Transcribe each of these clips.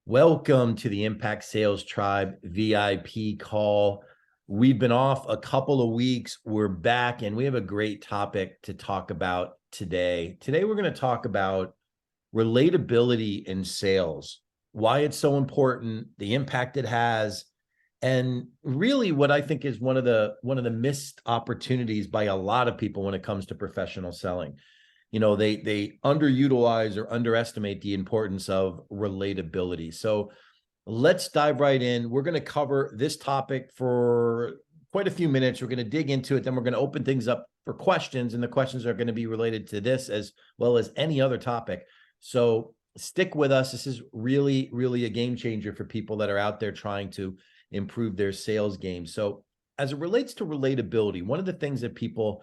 Welcome to the Impact Sales Tribe VIP call. We've been off a couple of weeks. We're back and we have a great topic to talk about today. Today, we're going to talk about relatability in sales, why it's so important, the impact it has, and really what I think is one of the missed opportunities by a lot of people when it comes to professional selling. They underutilize or underestimate the importance of relatability. So let's dive right in. We're going to cover this topic for quite a few minutes. We're going to dig into it. Then we're going to open things up for questions, and the questions are going to be related to this as well as any other topic. So stick with us. This is really, really a game changer for people that are out there trying to improve their sales game. So as it relates to relatability, one of the things that people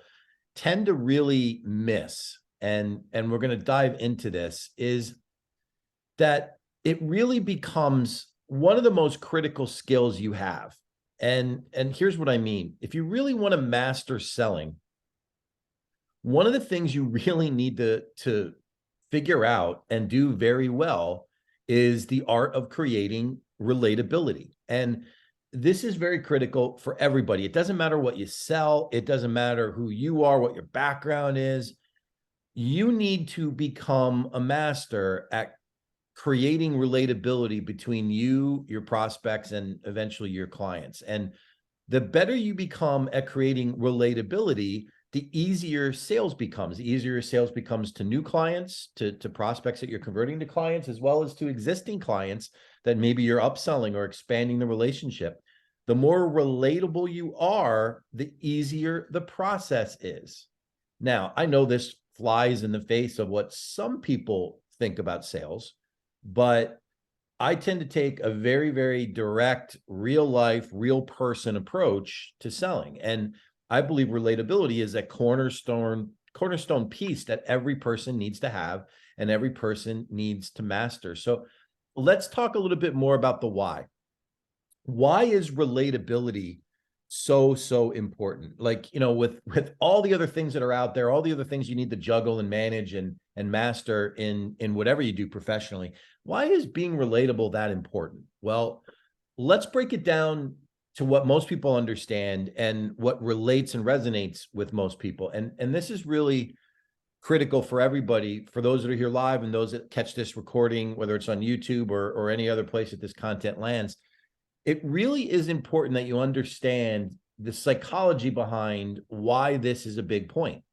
tend to really miss, and we're going to dive into this, is that it really becomes one of the most critical skills you have. And here's what I mean. If you really want to master selling, one of the things you really need to figure out and do very well is the art of creating relatability. And this is very critical for everybody. It doesn't matter what you sell. It doesn't matter who you are, what your background is. You need to become a master at creating relatability between you, your prospects, and eventually your clients. And the better you become at creating relatability, the easier sales becomes. The easier sales becomes to new clients, to prospects that you're converting to clients, as well as to existing clients that maybe you're upselling or expanding the relationship. The more relatable you are, the easier the process is. Now, I know this flies in the face of what some people think about sales, but I tend to take a very, very direct, real life, real person approach to selling. And I believe relatability is a cornerstone piece that every person needs to have and every person needs to master. So let's talk a little bit more about the why. Why is relatability so important? Like, with all the other things that are out there, all the other things you need to juggle and manage and master in whatever you do professionally, why is being relatable that important? Well, let's break it down to what most people understand and what relates and resonates with most people. And this is really critical for everybody, for those that are here live and those that catch this recording, whether it's on YouTube or any other place that this content lands. It really is important that you understand the psychology behind why this is a big point.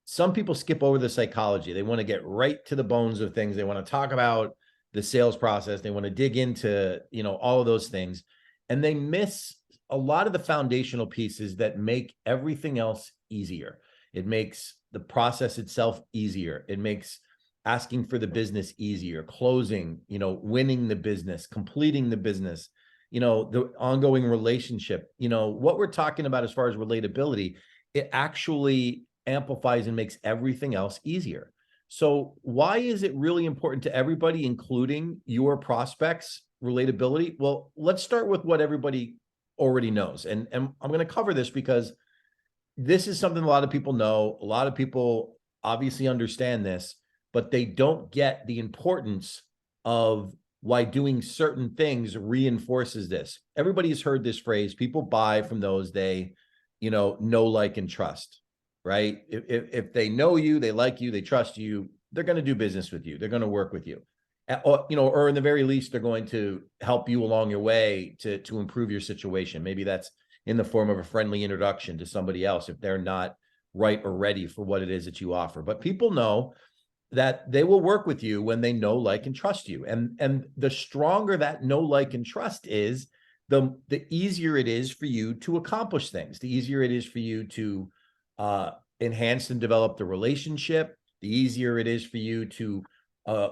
Some people skip over the psychology. They want to get right to the bones of things. They want to talk about the sales process. They want to dig into, all of those things. And they miss a lot of the foundational pieces that make everything else easier. It makes the process itself easier. It makes asking for the business easier, closing, winning the business, completing the business, the ongoing relationship. What we're talking about as far as relatability, it actually amplifies and makes everything else easier. So why is it really important to everybody, including your prospects, relatability? Well, let's start with what everybody already knows. And I'm going to cover this because this is something a lot of people know. A lot of people obviously understand this, but they don't get the importance of why doing certain things reinforces this. Everybody's heard this phrase: people buy from those they, know, like, and trust, right? If they know you, they like you, they trust you, they're going to do business with you. They're going to work with you. Or in the very least, they're going to help you along your way to improve your situation. Maybe that's in the form of a friendly introduction to somebody else if they're not right or ready for what it is that you offer. But people know that they will work with you when they know, like, and trust you. And the stronger that know, like, and trust is, the easier it is for you to accomplish things. The easier it is for you to enhance and develop the relationship. The easier it is for you to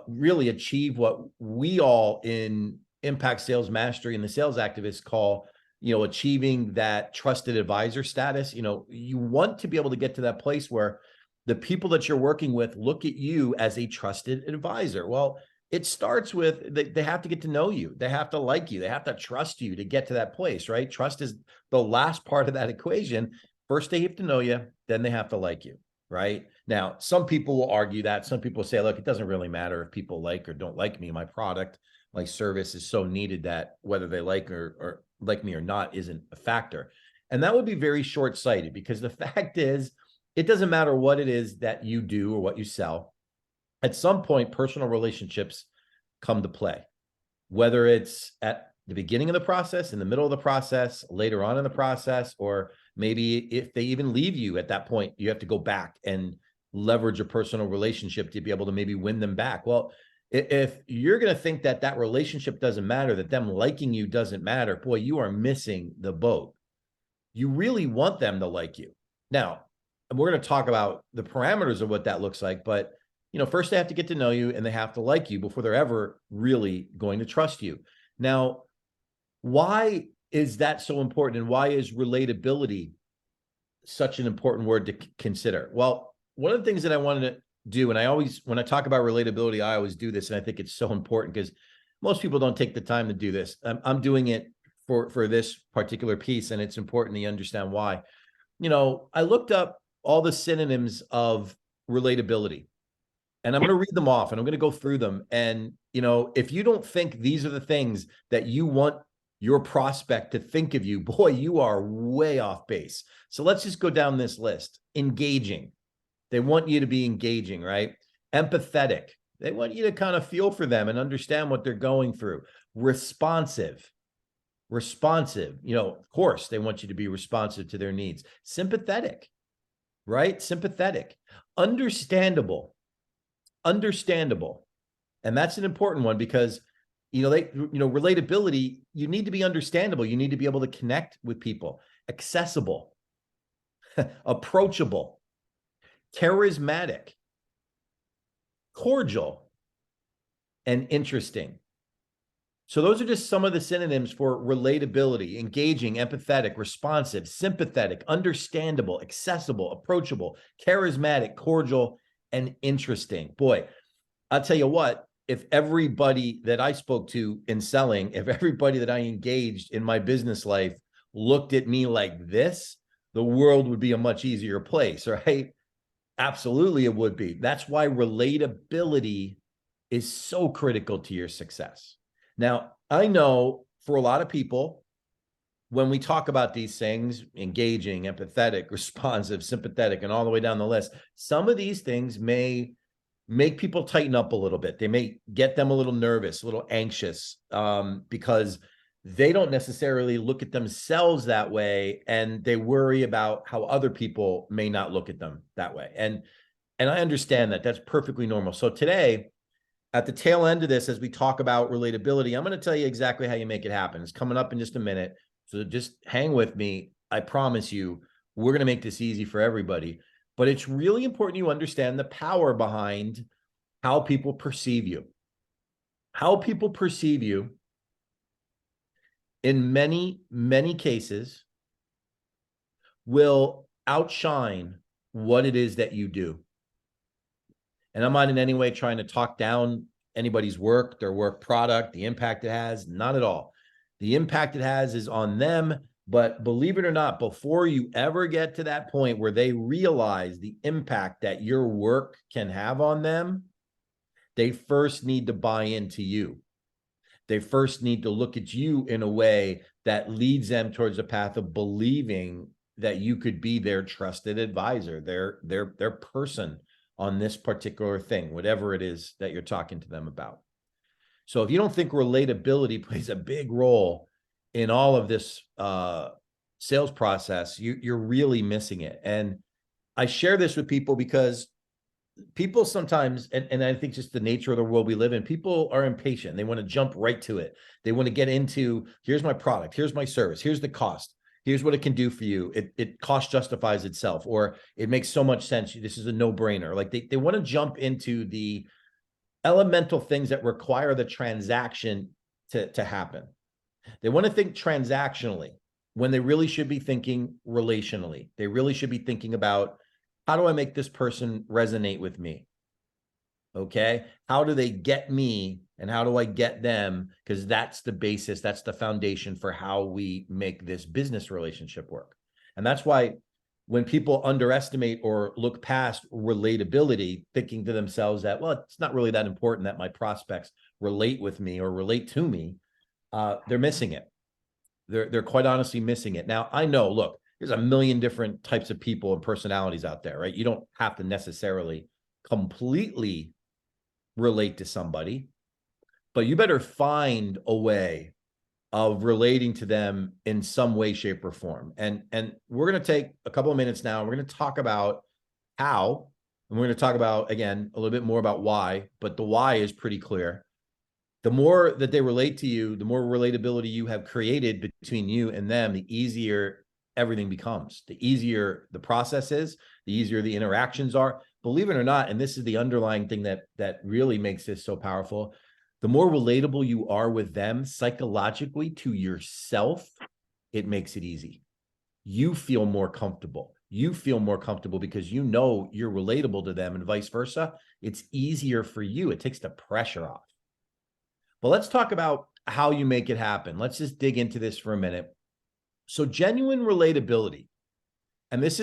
really achieve what we all in Impact Sales Mastery and the Sales Activists call, achieving that trusted advisor status. You want to be able to get to that place where the people that you're working with look at you as a trusted advisor. Well, it starts with they have to get to know you. They have to like you. They have to trust you to get to that place, right? Trust is the last part of that equation. First, they have to know you, then they have to like you. right? Now, some people will argue that. Some people say, look, it doesn't really matter if people like or don't like me. My product, my service is so needed that whether they like or like me or not isn't a factor. And that would be very short-sighted, because the fact is, it doesn't matter what it is that you do or what you sell. At some point, personal relationships come to play, whether it's at the beginning of the process, in the middle of the process, later on in the process, or maybe if they even leave you at that point, you have to go back and leverage a personal relationship to be able to maybe win them back. Well, if you're going to think that that relationship doesn't matter, that them liking you doesn't matter, boy, you are missing the boat. You really want them to like you. Now, we're going to talk about the parameters of what that looks like, but first they have to get to know you and they have to like you before they're ever really going to trust you. Now, why is that so important, and why is relatability such an important word to consider? Well, one of the things that I wanted to do, and I always, when I talk about relatability, I always do this, and I think it's so important because most people don't take the time to do this. I'm doing it for this particular piece, and it's important that you understand why. I looked up all the synonyms of relatability, and I'm going to read them off, and I'm going to go through them. And, if you don't think these are the things that you want your prospect to think of you, boy, you are way off base. So let's just go down this list. Engaging. They want you to be engaging, right? Empathetic. They want you to kind of feel for them and understand what they're going through. Responsive. Of course, they want you to be responsive to their needs. Sympathetic, right? Sympathetic. Understandable. And that's an important one because, relatability, you need to be understandable. You need to be able to connect with people. Accessible, approachable, charismatic, cordial, and interesting. So those are just some of the synonyms for relatability: engaging, empathetic, responsive, sympathetic, understandable, accessible, approachable, charismatic, cordial, and interesting. Boy, I'll tell you what, if everybody that I spoke to in selling, if everybody that I engaged in my business life looked at me like this, the world would be a much easier place, right? Absolutely, it would be. That's why relatability is so critical to your success. Now, I know for a lot of people, when we talk about these things, engaging, empathetic, responsive, sympathetic, and all the way down the list, some of these things may make people tighten up a little bit. They may get them a little nervous, a little anxious, because they don't necessarily look at themselves that way, and they worry about how other people may not look at them that way. And I understand that. That's perfectly normal. So today, at the tail end of this, as we talk about relatability, I'm going to tell you exactly how you make it happen. It's coming up in just a minute. So just hang with me. I promise you, we're going to make this easy for everybody. But it's really important you understand the power behind how people perceive you. How people perceive you, in many, many cases, will outshine what it is that you do. And I'm not in any way trying to talk down anybody's work, their work product, the impact it has, not at all. The impact it has is on them. But believe it or not, before you ever get to that point where they realize the impact that your work can have on them, they first need to buy into you. They first need to look at you in a way that leads them towards a path of believing that you could be their trusted advisor, their person on this particular thing, whatever it is that you're talking to them about. So if you don't think relatability plays a big role in all of this sales process, you're really missing it. And I share this with people because people sometimes, and I think just the nature of the world we live in, people are impatient. They want to jump right to it. They want to get into, here's my product, here's my service, here's the cost, here's what it can do for you. It cost justifies itself, or it makes so much sense. This is a no-brainer. Like they want to jump into the elemental things that require the transaction to happen. They want to think transactionally when they really should be thinking relationally. They really should be thinking about, how do I make this person resonate with me? Okay. How do they get me and how do I get them? Because that's the basis. That's the foundation for how we make this business relationship work. And that's why when people underestimate or look past relatability, thinking to themselves that, well, it's not really that important that my prospects relate with me or relate to me, they're missing it. They're quite honestly missing it. Now, I know, look, there's a million different types of people and personalities out there, right? You don't have to necessarily completely relate to somebody, but you better find a way of relating to them in some way, shape, or form. And we're going to take a couple of minutes now. We're going to talk about how, and we're going to talk about, again, a little bit more about why, but the why is pretty clear. The more that they relate to you, the more relatability you have created between you and them, the easier everything becomes. The easier the process is, the easier the interactions are. Believe it or not, and this is the underlying thing that really makes this so powerful, the more relatable you are with them psychologically to yourself, it makes it easy. You feel more comfortable. You feel more comfortable because you know you're relatable to them and vice versa. It's easier for you. It takes the pressure off. But let's talk about how you make it happen. Let's just dig into this for a minute. So genuine relatability, and these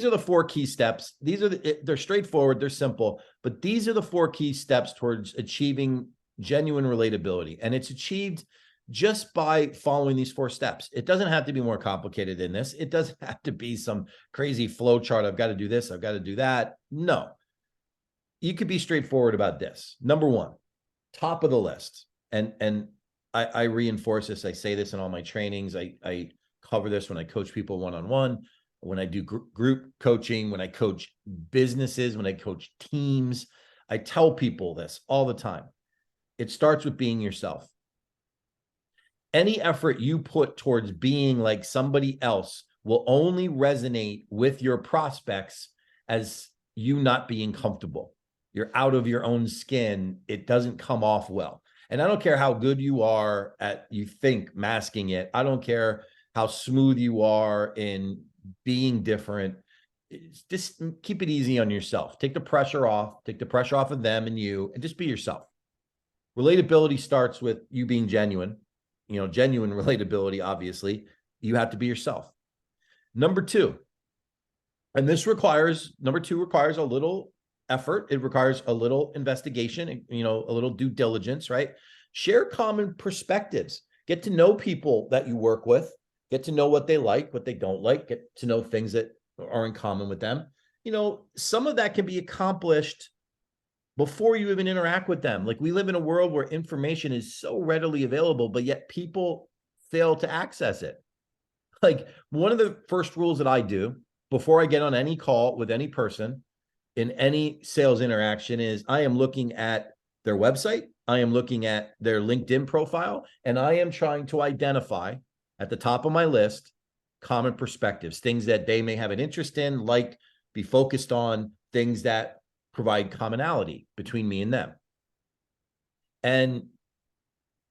are the 4 key steps. They're straightforward, they're simple, but these are the 4 key steps towards achieving genuine relatability. And it's achieved just by following these 4 steps. It doesn't have to be more complicated than this. It doesn't have to be some crazy flow chart. I've got to do this, I've got to do that. No, you could be straightforward about this. Number 1, top of the list. And I reinforce this. I say this in all my trainings. I cover this when I coach people one-on-one, when I do group coaching, when I coach businesses, when I coach teams. I tell people this all the time. It starts with being yourself. Any effort you put towards being like somebody else will only resonate with your prospects as you not being comfortable. You're out of your own skin. It doesn't come off well. And I don't care how good you are at, you think, masking it. I don't care how smooth you are in being different. Just keep it easy on yourself. Take the pressure off. Take the pressure off of them and you, and just be yourself. Relatability starts with you being genuine. Genuine relatability, obviously. You have to be yourself. Number 2, and number 2 requires a little effort. It requires a little investigation, a little due diligence, right? Share common perspectives. Get to know people that you work with. Get to know what they like, what they don't like. Get to know things that are in common with them. Some of that can be accomplished before you even interact with them. Like, we live in a world where information is so readily available, but yet people fail to access it. Like, one of the first rules that I do before I get on any call with any person in any sales interaction is I am looking at their website, I am looking at their LinkedIn profile, and I am trying to identify at the top of my list common perspectives, things that they may have an interest in, like, be focused on, things that provide commonality between me and them. And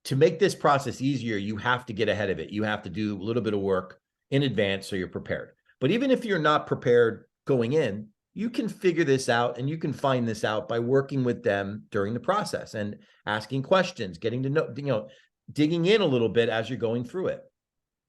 to make this process easier, you have to get ahead of it. You have to do a little bit of work in advance so you're prepared. But even if you're not prepared going in, you can figure this out and you can find this out by working with them during the process and asking questions, getting to know, digging in a little bit as you're going through it.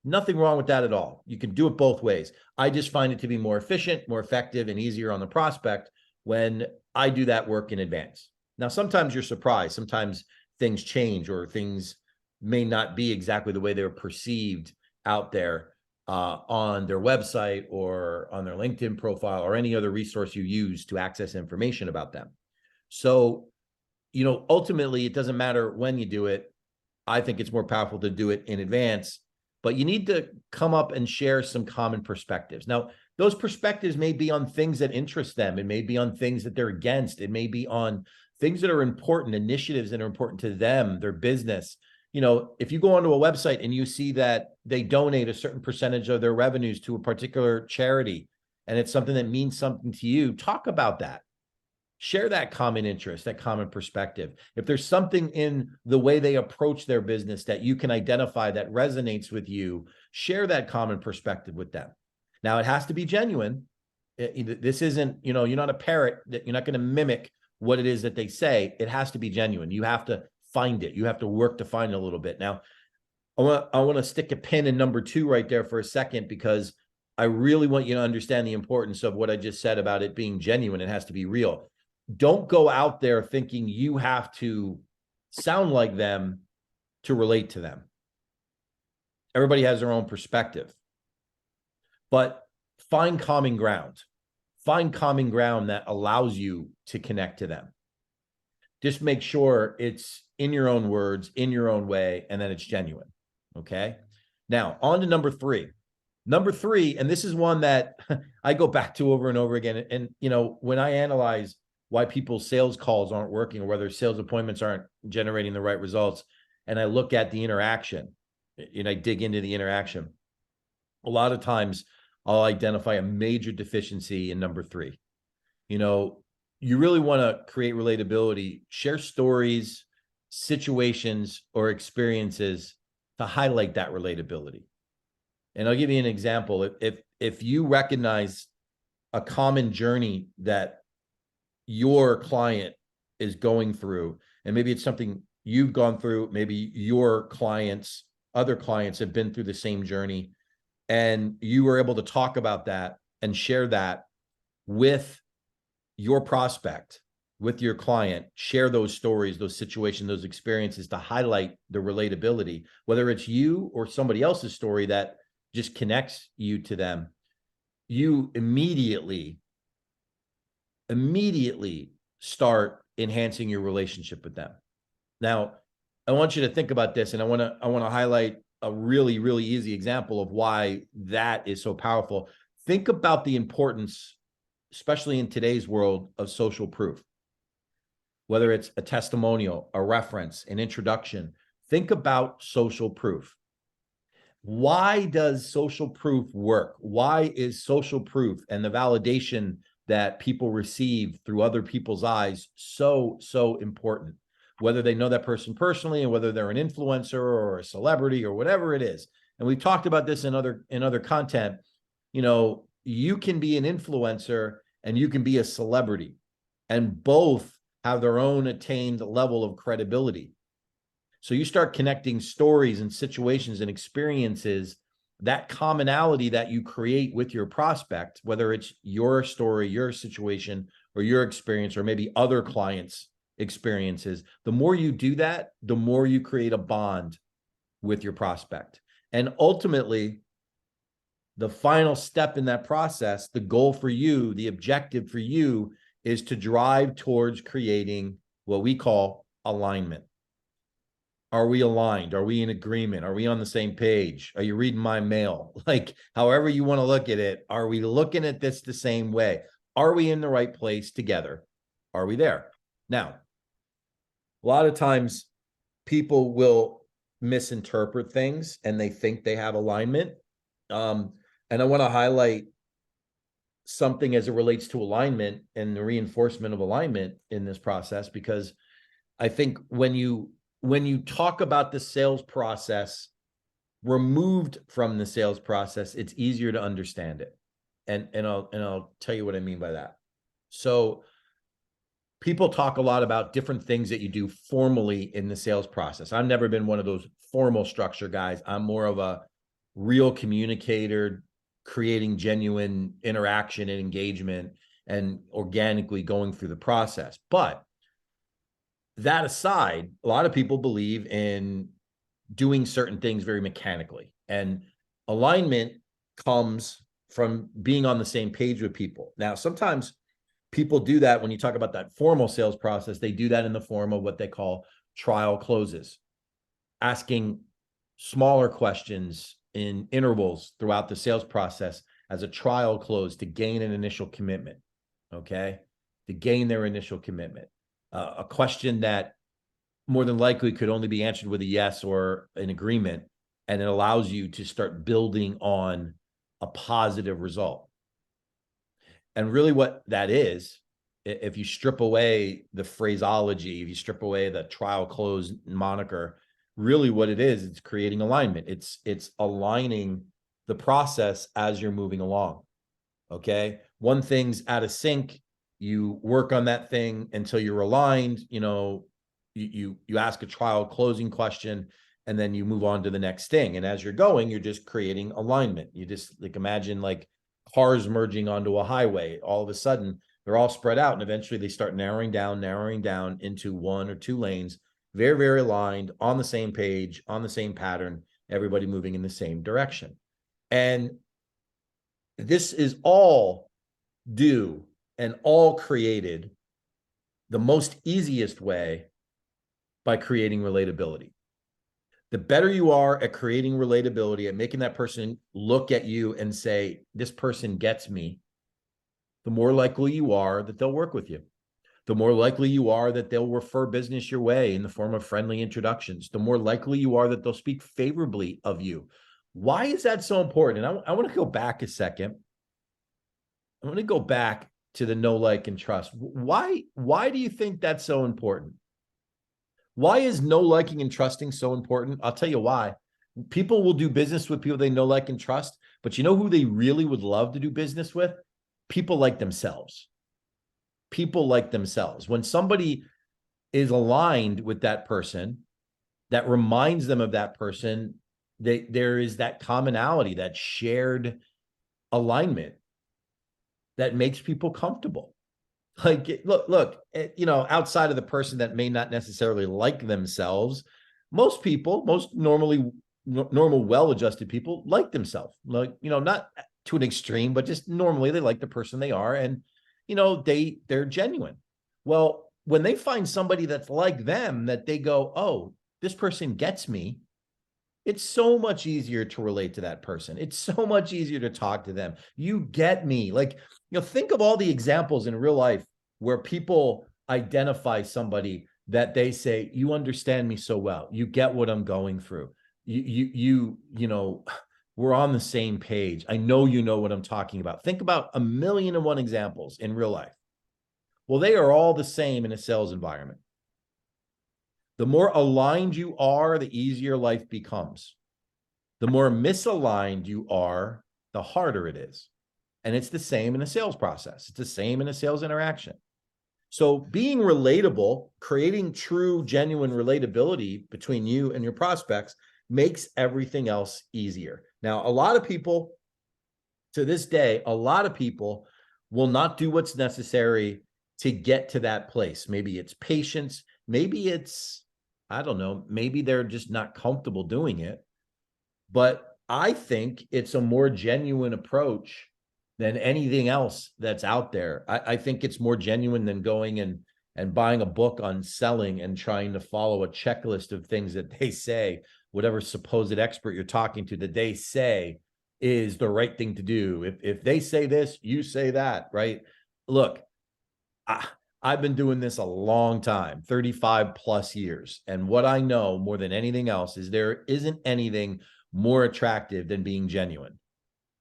Nothing wrong with that at all. You can do it both ways. I just find it to be more efficient, more effective, and easier on the prospect when I do that work in advance. Now, sometimes you're surprised. Sometimes things change or things may not be exactly the way they're perceived out there on their website or on their LinkedIn profile or any other resource you use to access information about them. So, ultimately, it doesn't matter when you do it. I think it's more powerful to do it in advance, but you need to come up and share some common perspectives. Now, those perspectives may be on things that interest them. It may be on things that they're against. It may be on things that are important, initiatives that are important to them, their business. If you go onto a website and you see that they donate a certain percentage of their revenues to a particular charity, and it's something that means something to you, talk about that. Share that common interest, that common perspective. If there's something in the way they approach their business that you can identify that resonates with you, share that common perspective with them. Now, it has to be genuine. This isn't, you're not a parrot, that you're not going to mimic what it is that they say. It has to be genuine. You have to find it. You have to work to find it a little bit. Now, I want to stick a pin in number 2 right there for a second, because I really want you to understand the importance of what I just said about it being genuine. It has to be real. Don't go out there thinking you have to sound like them to relate to them. Everybody has their own perspective, but find common ground. Find common ground that allows you to connect to them. Just make sure it's in your own words, in your own way, and then it's genuine. Okay. Now, on to number three. Number three, and this is one that I go back to over and over again. And, when I analyze why people's sales calls aren't working or whether sales appointments aren't generating the right results, and I look at the interaction and I dig into the interaction, a lot of times I'll identify a major deficiency in number three. You really want to create relatability, share stories, situations, or experiences to highlight that relatability. And I'll give you an example. If you recognize a common journey that your client is going through, and maybe it's something you've gone through, maybe your clients, other clients have been through the same journey, and you were able to talk about that and share that with your prospect, with your client, share those stories, those situations, those experiences to highlight the relatability, whether it's you or somebody else's story that just connects you to them, you immediately start enhancing your relationship with them. Now, I want you to think about this, and I want to highlight a really, really easy example of why that is so powerful. Think about the importance, especially in today's world, of social proof. Whether it's a testimonial, a reference, an introduction, think about social proof. Why does social proof work? Why is social proof and the validation that people receive through other people's eyes so important? Whether they know that person personally and whether they're an influencer or a celebrity or whatever it is. And we've talked about this in other content. You can be an influencer and you can be a celebrity, and both have their own attained level of credibility. So you start connecting stories and situations and experiences, that commonality that you create with your prospect, whether it's your story, your situation, or your experience, or maybe other clients' experiences. The more you do that, the more you create a bond with your prospect. And ultimately, the final step in that process, the goal for you, the objective for you, is to drive towards creating what we call alignment. Are we aligned? Are we in agreement? Are we on the same page? Are you reading my mail? Like, however you want to look at it, are we looking at this the same way? Are we in the right place together? Are we there? Now, a lot of times people will misinterpret things and they think they have alignment. And I want to highlight something as it relates to alignment and the reinforcement of alignment in this process, because I think when you talk about the sales process, removed from the sales process, it's easier to understand it. And I'll tell you what I mean by that. So people talk a lot about different things that you do formally in the sales process. I've never been one of those formal structure guys. I'm more of a real communicator, creating genuine interaction and engagement and organically going through the process. But that aside, a lot of people believe in doing certain things very mechanically, and alignment comes from being on the same page with people. Now, sometimes people do that when you talk about that formal sales process. They do that in the form of what they call trial closes, asking smaller questions in intervals throughout the sales process as a trial close to gain an initial commitment, okay? To gain their initial commitment. A question that more than likely could only be answered with a yes or an agreement, and it allows you to start building on a positive result. And really what that is, if you strip away the phraseology, if you strip away the trial close moniker, really what it is, it's creating alignment. It's aligning the process as you're moving along. Okay. One thing's out of sync. You work on that thing until you're aligned. You ask a trial closing question, and then you move on to the next thing. And as you're going, you're just creating alignment. You just like imagine like cars merging onto a highway. All of a sudden, they're all spread out, and eventually they start narrowing down into 1 or 2 lanes, very, very aligned, on the same page, on the same pattern, everybody moving in the same direction. And this is all due and all created the most easiest way by creating relatability. The better you are at creating relatability, at making that person look at you and say, this person gets me, the more likely you are that they'll work with you. The more likely you are that they'll refer business your way in the form of friendly introductions. The more likely you are that they'll speak favorably of you. Why is that so important? And I want to go back a second. I want to go back to the know, like, and trust. Why do you think that's so important? Why is know, liking, and trusting so important? I'll tell you why. People will do business with people they know, like, and trust, but you know who they really would love to do business with? People like themselves. People like themselves. When somebody is aligned with that person, that reminds them of that person, there is that commonality, that shared alignment that makes people comfortable. Like, look, outside of the person that may not necessarily like themselves, most people, most normal, well-adjusted people like themselves. Like, not to an extreme, but just normally they like the person they are, and they're genuine. Well, when they find somebody that's like them, that they go, oh, this person gets me, it's so much easier to relate to that person. It's so much easier to talk to them. You get me. Like, think of all the examples in real life where people identify somebody that they say, you understand me so well. You get what I'm going through. We're on the same page. I know you know what I'm talking about. Think about 1,000,001 examples in real life. Well, they are all the same in a sales environment. The more aligned you are, the easier life becomes. The more misaligned you are, the harder it is. And it's the same in a sales process. It's the same in a sales interaction. So being relatable, creating true, genuine relatability between you and your prospects makes everything else easier. Now, a lot of people, to this day, a lot of people will not do what's necessary to get to that place. Maybe it's patience. Maybe it's, I don't know, maybe they're just not comfortable doing it. But I think it's a more genuine approach than anything else that's out there. I think it's more genuine than going and buying a book on selling and trying to follow a checklist of things that they say, whatever supposed expert you're talking to, that they say is the right thing to do. If they say this, you say that, right? Look, I've been doing this a long time, 35 plus years. And what I know more than anything else is there isn't anything more attractive than being genuine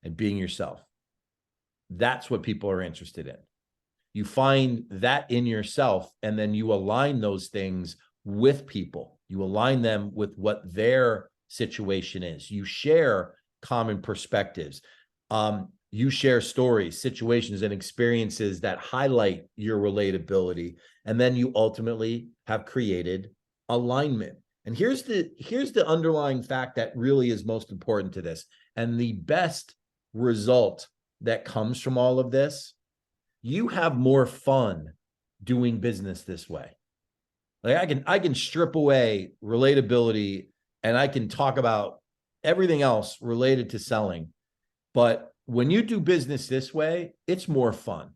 and being yourself. That's what people are interested in. You find that in yourself, and then you align those things with people. You align them with what their situation is. You share common perspectives. You share stories, situations, and experiences that highlight your relatability. And then you ultimately have created alignment. And here's the underlying fact that really is most important to this. And the best result that comes from all of this, you have more fun doing business this way. Like I can strip away relatability and I can talk about everything else related to selling. But when you do business this way, it's more fun.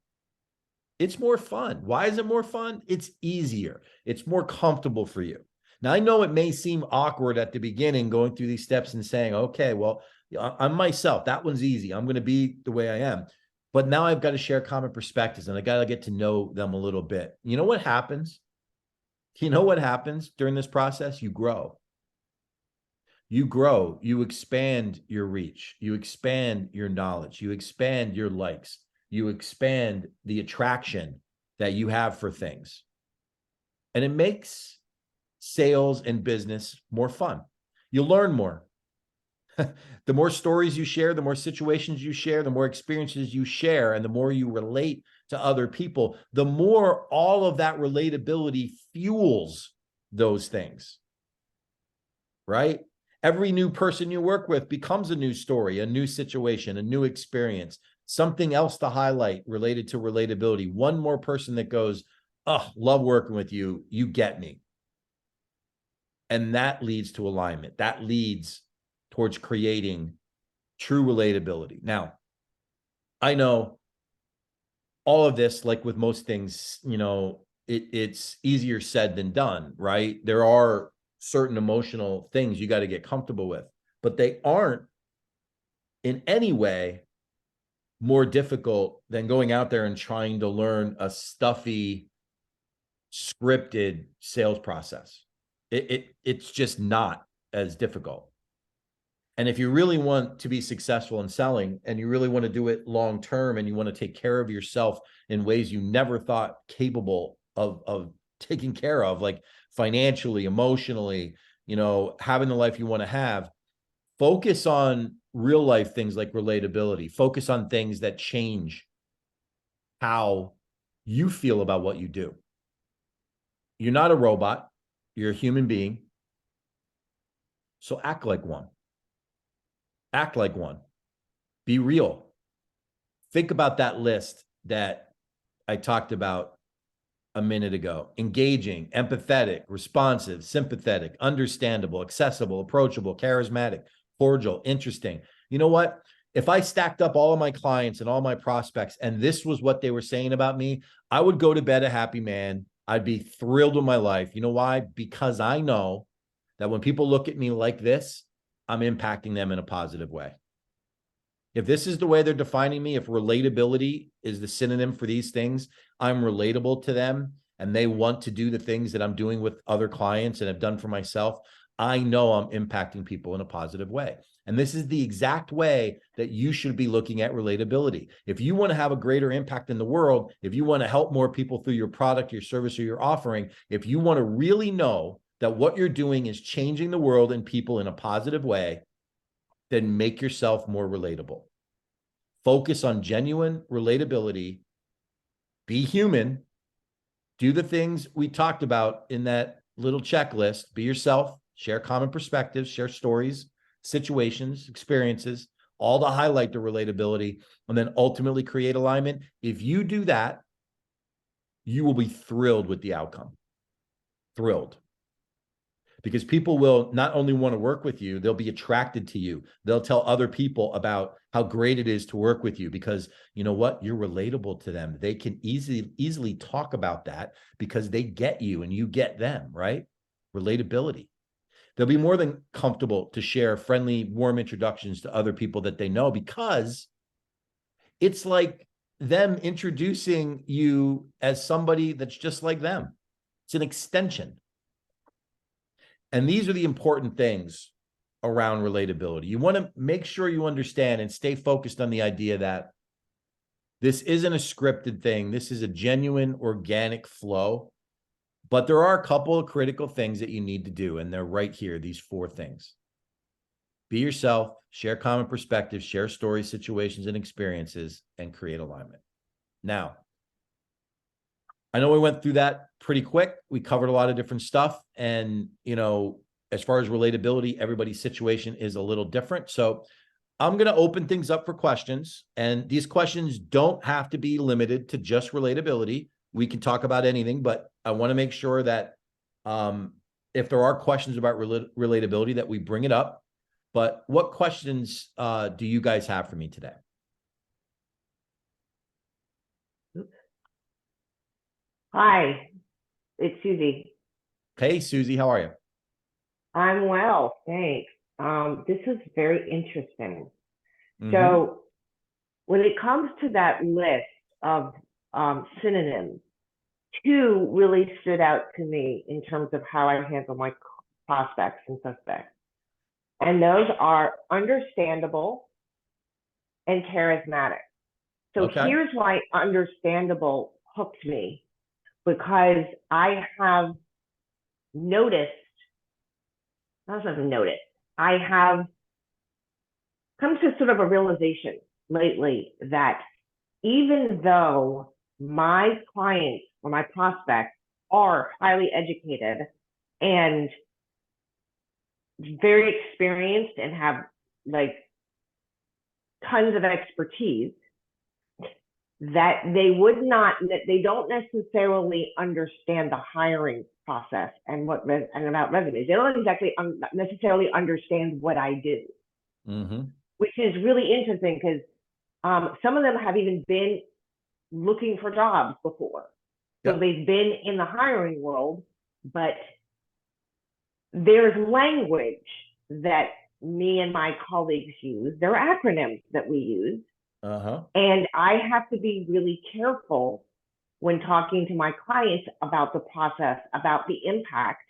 It's more fun. Why is it more fun? It's easier. It's more comfortable for you. Now, I know it may seem awkward at the beginning going through these steps and saying, okay, well, I'm myself. That one's easy. I'm going to be the way I am. But now I've got to share common perspectives and I got to get to know them a little bit. You know what happens? You know what happens during this process? You grow. You grow, you expand your reach, you expand your knowledge, you expand your likes, you expand the attraction that you have for things. And it makes sales and business more fun. You learn more. The more stories you share, the more situations you share, the more experiences you share, and the more you relate to other people, the more all of that relatability fuels those things. right? Every new person you work with becomes a new story, a new situation, a new experience, something else to highlight related to relatability. One more person that goes, oh, love working with you. You get me. And that leads to alignment. That leads towards creating true relatability. Now, I know all of this, like with most things, it's easier said than done, right? There are certain emotional things you got to get comfortable with, but they aren't in any way more difficult than going out there and trying to learn a stuffy, scripted sales process. It's just not as difficult. And if you really want to be successful in selling and you really want to do it long term and you want to take care of yourself in ways you never thought capable of taking care of, like financially, emotionally, having the life you want to have, focus on real life things like relatability. Focus on things that change how you feel about what you do. You're not a robot. You're a human being. So act like one. Act like one. Be real. Think about that list that I talked about a minute ago. Engaging, empathetic, responsive, sympathetic, understandable, accessible, approachable, charismatic, cordial, interesting. You know what? If I stacked up all of my clients and all my prospects and this was what they were saying about me, I would go to bed a happy man. I'd be thrilled with my life. You know why? Because I know that when people look at me like this, I'm impacting them in a positive way. If this is the way they're defining me, if relatability is the synonym for these things, I'm relatable to them and they want to do the things that I'm doing with other clients and have done for myself, I know I'm impacting people in a positive way. And this is the exact way that you should be looking at relatability. If you want to have a greater impact in the world, if you want to help more people through your product, your service, or your offering, if you want to really know that what you're doing is changing the world and people in a positive way, then make yourself more relatable. Focus on genuine relatability. Be human. Do the things we talked about in that little checklist. Be yourself. Share common perspectives. Share stories, situations, experiences, all to highlight the relatability, and then ultimately create alignment. If you do that, you will be thrilled with the outcome. Thrilled. Because people will not only want to work with you, they'll be attracted to you. They'll tell other people about how great it is to work with you because you know what? You're relatable to them. They can easily talk about that because they get you and you get them, right? Relatability. They'll be more than comfortable to share friendly, warm introductions to other people that they know because it's like them introducing you as somebody that's just like them. It's an extension. And these are the important things around relatability. You want to make sure you understand and stay focused on the idea that this isn't a scripted thing. This is a genuine organic flow. But there are a couple of critical things that you need to do, and they're right here, these 4 things. Be yourself, share common perspectives, share stories, situations, and experiences, and create alignment. Now, I know we went through that pretty quick. We covered a lot of different stuff. And, as far as relatability, everybody's situation is a little different. So I'm going to open things up for questions. And these questions don't have to be limited to just relatability. We can talk about anything, but I want to make sure that if there are questions about relatability, that we bring it up. But what questions do you guys have for me today? Hi, it's Susie. Hey, Susie, how are you? I'm well, thanks. This is very interesting. Mm-hmm. So, when it comes to that list of synonyms, 2 really stood out to me in terms of how I handle my prospects and suspects. And those are understandable and charismatic. So, Okay. here's why understandable hooked me because I have noticed I have come to sort of a realization lately that even though my clients or my prospects are highly educated and very experienced and have like tons of expertise, that they don't necessarily understand the hiring process and about resumes. They don't exactly necessarily understand what I do, which is really interesting because some of them have even been looking for jobs before. So they've been in the hiring world, but there's language that me and my colleagues use. There are acronyms that we use. And I have to be really careful when talking to my clients about the process, about the impact,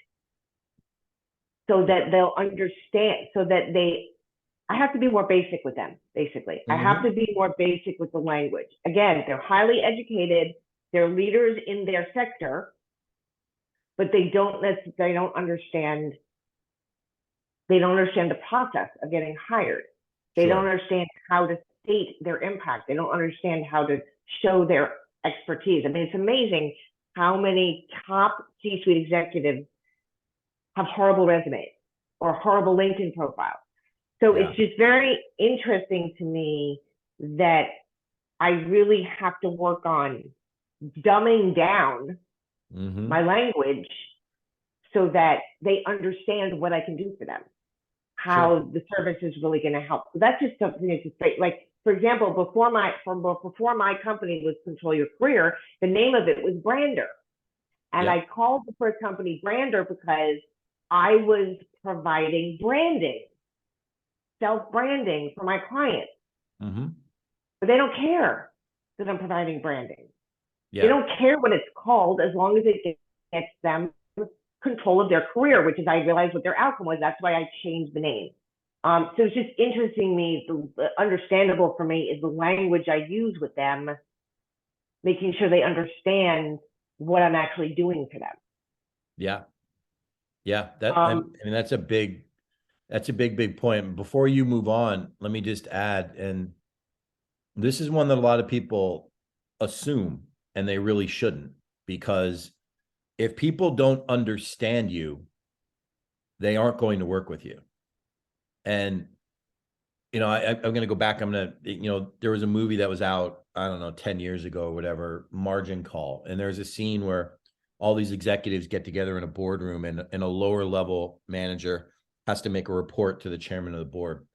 so that they'll understand, I have to be more basic with them, basically. I have to be more basic with the language. Again, they're highly educated, they're leaders in their sector, but they don't understand the process of getting hired. They don't understand how to state their impact. They don't understand how to show their expertise. I mean, it's amazing how many top C-suite executives have horrible resumes or horrible LinkedIn profiles. So it's just very interesting to me that I really have to work on dumbing down my language so that they understand what I can do for them, how the service is really going to help. So that's just something that's just great. Like, for example, before my company was Control Your Career, the name of it was Brander. And I called the first company Brander because I was providing branding, self-branding for my clients. But they don't care that I'm providing branding. They don't care what it's called as long as it gets them control of their career, which is, I realized what their outcome was. That's why I changed the name. So it's just interesting understandable for me is the language I use with them, making sure they understand what I'm actually doing for them. I mean, that's a big point. Before you move on, let me just add, and this is one that a lot of people assume, and they really shouldn't, because if people don't understand you, they aren't going to work with you. And, I'm going to go back. There was a movie that was out, I don't know, 10 years ago or whatever, Margin Call. And there's a scene where all these executives get together in a boardroom, and a lower level manager has to make a report to the chairman of the board.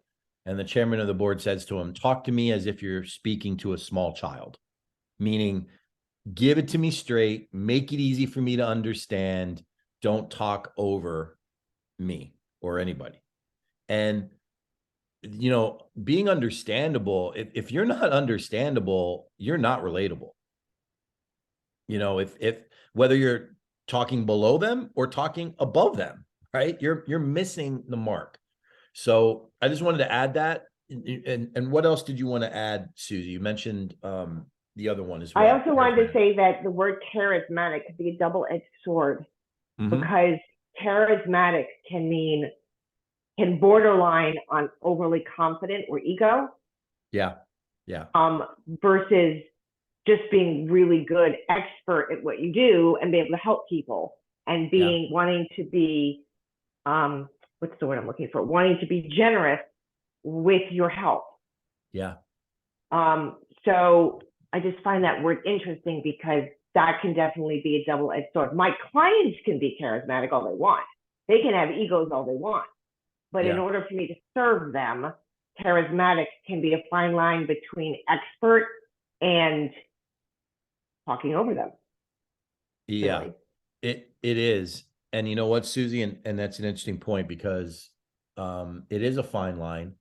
And the chairman of the board says to him, "Talk to me as if you're speaking to a small child," meaning give it to me straight, make it easy for me to understand. Don't talk over me or anybody. And, being understandable, if you're not understandable, you're not relatable. If whether you're talking below them or talking above them, right? You're missing the mark. So I just wanted to add that. And what else did you want to add, Susie? You mentioned the other one as well. I also wanted to say that the word charismatic could be a double-edged sword, because charismatic can borderline on overly confident or ego. Versus just being really good, expert at what you do and be able to help people, and wanting to be, what's the word I'm looking for? Wanting to be generous with your help. So I just find that word interesting because that can definitely be a double-edged sword. My clients can be charismatic all they want. They can have egos all they want. But in order for me to serve them, charismatic can be a fine line between expert and talking over them. Really. It is. And you know what, Susie? And that's an interesting point, because it is a fine line.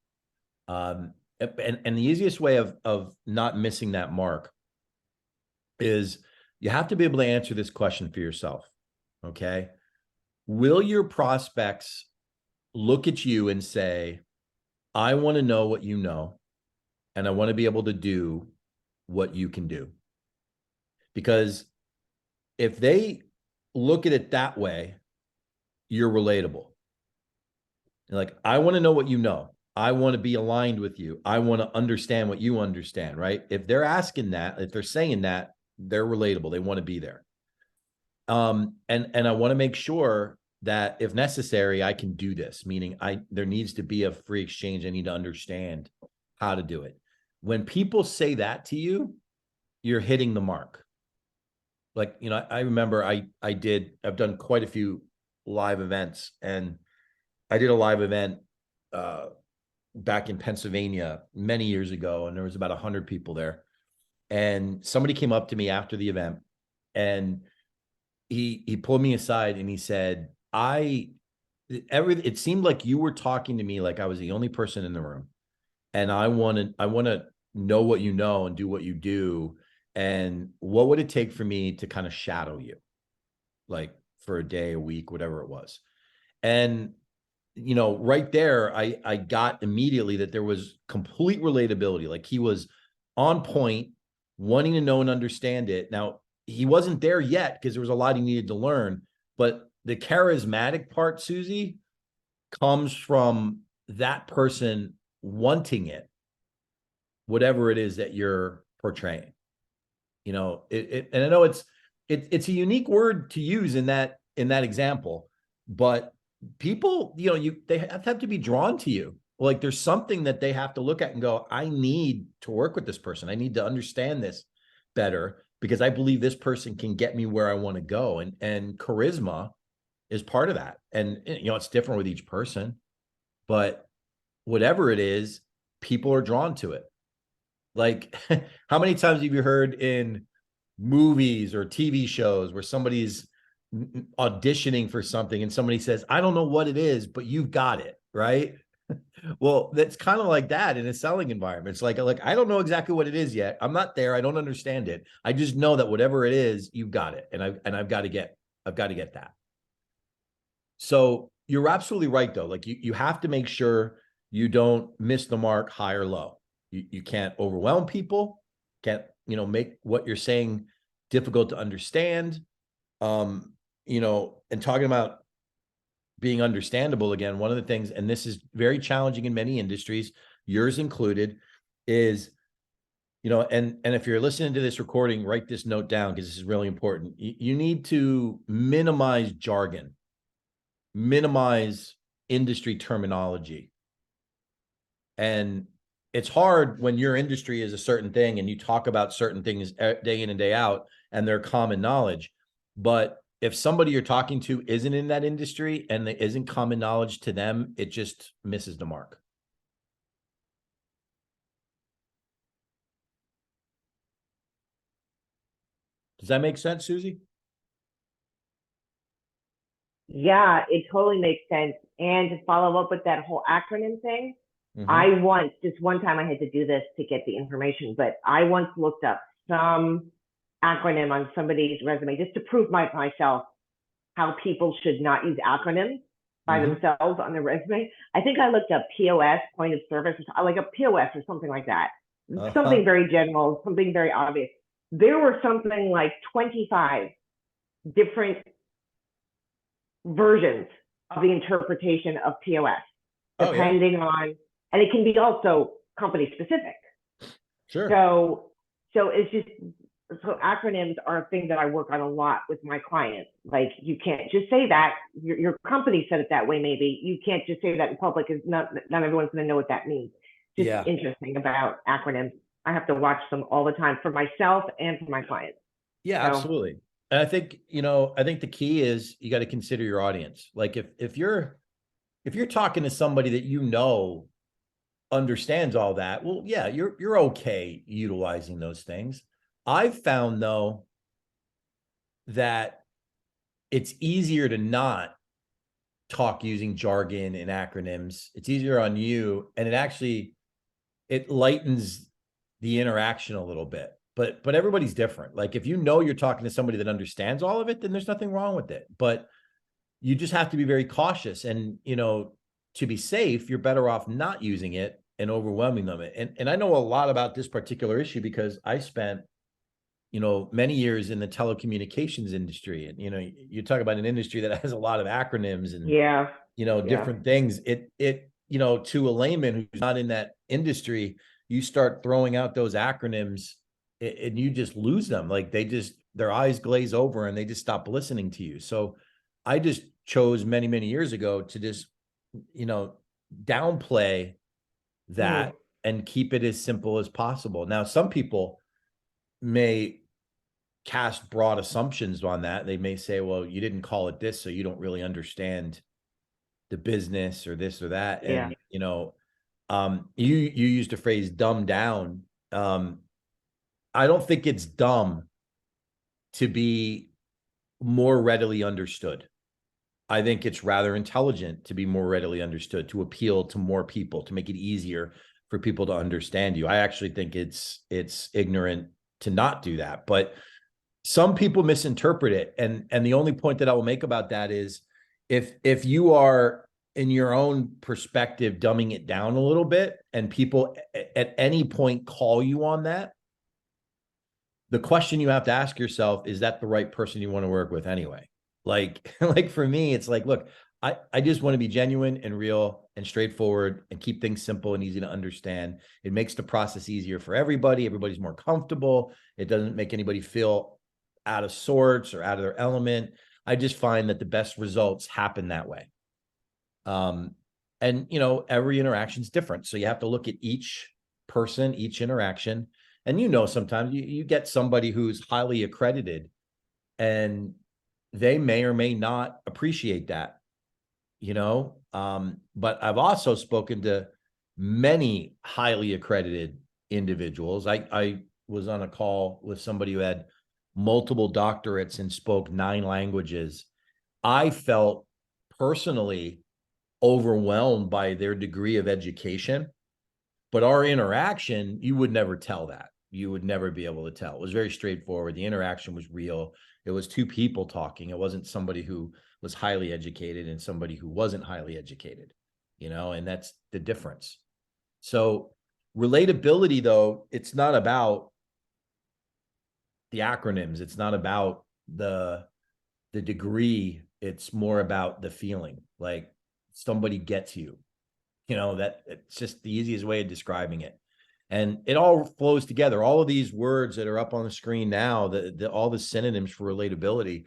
And the easiest way of not missing that mark is you have to be able to answer this question for yourself. Okay. Will your prospects look at you and say, "I want to know what you know, and I want to be able to do what you can do"? Because if they look at it that way, you're relatable. You're like, "I want to know what you know. I want to be aligned with you. I want to understand what you understand," right? If they're asking that, if they're saying that, they're relatable. They want to be there. And I want to make sure that if necessary, I can do this, meaning there needs to be a free exchange. I need to understand how to do it. When people say that to you, you're hitting the mark. Like, I remember I've done quite a few live events, and I did a live event back in Pennsylvania many years ago, and there was about 100 people there. And somebody came up to me after the event, and he pulled me aside and he said, it seemed like you were talking to me like I was the only person in the room. And I want to know what you know and do what you do. And what would it take for me to kind of shadow you, like for a day, a week, whatever it was. And, right there, I got immediately that there was complete relatability. Like he was on point, wanting to know and understand it. Now, he wasn't there yet because there was a lot he needed to learn, but the charismatic part, Susie, comes from that person wanting it, whatever it is that you're portraying. And I know it's a unique word to use in that example, but people, they have to be drawn to you. Like there's something that they have to look at and go, I need to work with this person. I need to understand this better because I believe this person can get me where I want to go. And charisma is part of that. And it's different with each person, but whatever it is, people are drawn to it. Like, how many times have you heard in movies or TV shows where somebody's auditioning for something and somebody says, I don't know what it is, but you've got it, right? Well, that's kind of like that in a selling environment. It's like, I don't know exactly what it is yet. I'm not there. I don't understand it. I just know that whatever it is, you've got it. And I've got to get that. So you're absolutely right, though. Like you have to make sure you don't miss the mark high or low. You can't overwhelm people, can't, make what you're saying difficult to understand. And talking about being understandable again, one of the things, and this is very challenging in many industries, yours included, is, and if you're listening to this recording, write this note down because this is really important. You need to minimize jargon, minimize industry terminology. And it's hard when your industry is a certain thing and you talk about certain things day in and day out and they're common knowledge. But if somebody you're talking to isn't in that industry and there isn't common knowledge to them, it just misses the mark. Does that make sense, Susie? Yeah, it totally makes sense. And to follow up with that whole acronym thing, just one time I had to do this to get the information, but I once looked up some acronym on somebody's resume just to prove myself how people should not use acronyms by themselves on their resume. I think I looked up POS, point of service, or like a POS or something like that. Something very general, something very obvious. There were something like 25 different versions of the interpretation of POS, depending on, and it can be also company specific. Sure. So it's just, so acronyms are a thing that I work on a lot with my clients. Like you can't just say that. Your company said it that way. Maybe you can't just say that in public. Is not everyone's going to know what that means. Just interesting about acronyms. I have to watch them all the time for myself and for my clients. Yeah, absolutely. And I think, the key is you got to consider your audience. Like if you're talking to somebody that understands all that, well, yeah, you're okay utilizing those things. I've found though that it's easier to not talk using jargon and acronyms. It's easier on you, and it lightens the interaction a little bit. But everybody's different. Like if you're talking to somebody that understands all of it, then there's nothing wrong with it. But you just have to be very cautious, and to be safe, you're better off not using it and overwhelming them. And I know a lot about this particular issue because I spent many years in the telecommunications industry. And you talk about an industry that has a lot of acronyms and different things. It to a layman who's not in that industry, you start throwing out those acronyms and you just lose them. Like their eyes glaze over and they just stop listening to you. So I just chose many, many years ago to just, downplay that and keep it as simple as possible. Now, some people may cast broad assumptions on that. They may say, well, you didn't call it this, so you don't really understand the business or this or that. Yeah. And, you used the phrase dumb down. I don't think it's dumb to be more readily understood. I think it's rather intelligent to be more readily understood, to appeal to more people, to make it easier for people to understand you. I actually think it's ignorant to not do that, but some people misinterpret it. And the only point that I will make about that is if you are in your own perspective dumbing it down a little bit and people at any point call you on that, the question you have to ask yourself, is that the right person you want to work with anyway? Like for me, it's like, look, I just want to be genuine and real and straightforward and keep things simple and easy to understand. It makes the process easier for everybody. Everybody's more comfortable. It doesn't make anybody feel out of sorts or out of their element. I just find that the best results happen that way. And every interaction is different. So you have to look at each person, each interaction. And sometimes you get somebody who's highly accredited and they may or may not appreciate that, but I've also spoken to many highly accredited individuals. I was on a call with somebody who had multiple doctorates and spoke 9 languages. I felt personally overwhelmed by their degree of education, but our interaction, you would never tell that. You would never be able to tell. It was very straightforward. The interaction was real. It was 2 people talking. It wasn't somebody who was highly educated and somebody who wasn't highly educated, and that's the difference. So relatability, though, it's not about the acronyms. It's not about the degree. It's more about the feeling, like somebody gets you, that it's just the easiest way of describing it. And it all flows together. All of these words that are up on the screen now, all the synonyms for relatability,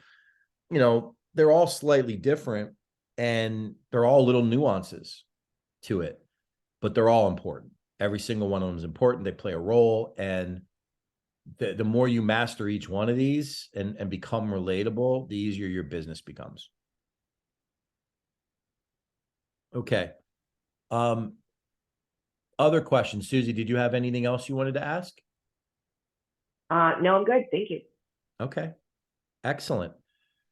they're all slightly different and they're all little nuances to it, but they're all important. Every single one of them is important. They play a role. And the more you master each one of these and become relatable, the easier your business becomes. Okay. Other questions. Susie, did you have anything else you wanted to ask? No, I'm good. Thank you. Okay. Excellent.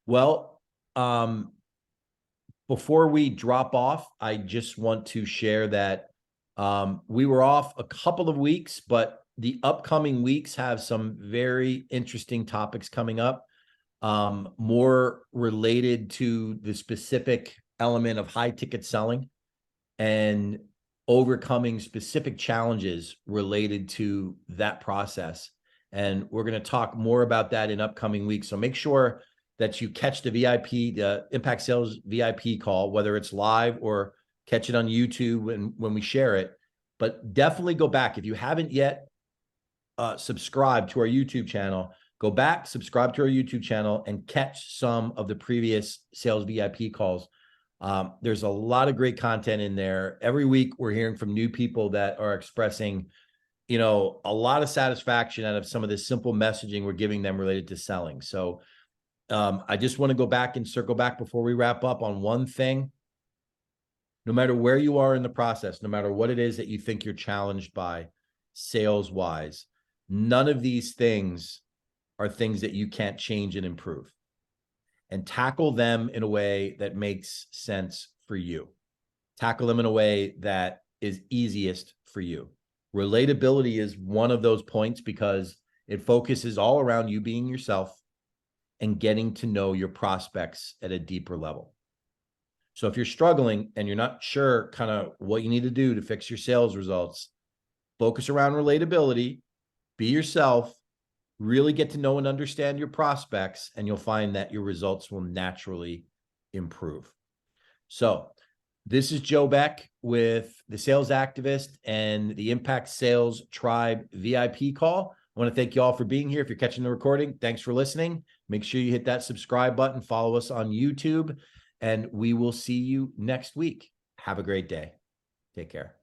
Well, before we drop off, I just want to share that we were off a couple of weeks, but the upcoming weeks have some very interesting topics coming up, more related to the specific element of high ticket selling and overcoming specific challenges related to that process. And we're going to talk more about that in upcoming weeks. So make sure that you catch the the Impact Sales VIP call, whether it's live or catch it on YouTube when we share it. But definitely go back. If you haven't yet subscribed to our YouTube channel, go back, subscribe to our YouTube channel, and catch some of the previous Sales VIP calls. There's a lot of great content in there. Every week, we're hearing from new people that are expressing, a lot of satisfaction out of some of this simple messaging we're giving them related to selling. So I just want to go back and circle back before we wrap up on one thing. No matter where you are in the process, no matter what it is that you think you're challenged by sales-wise, none of these things are things that you can't change and improve. And tackle them in a way that makes sense for you. Tackle them in a way that is easiest for you. Relatability is one of those points because it focuses all around you being yourself and getting to know your prospects at a deeper level. So if you're struggling and you're not sure kind of what you need to do to fix your sales results, focus around relatability, be yourself, really get to know and understand your prospects, and you'll find that your results will naturally improve. So this is Joe Beck with the Sales Activist and the Impact Sales Tribe VIP call. I want to thank you all for being here. If you're catching the recording, thanks for listening. Make sure you hit that subscribe button, follow us on YouTube, and we will see you next week. Have a great day. Take care.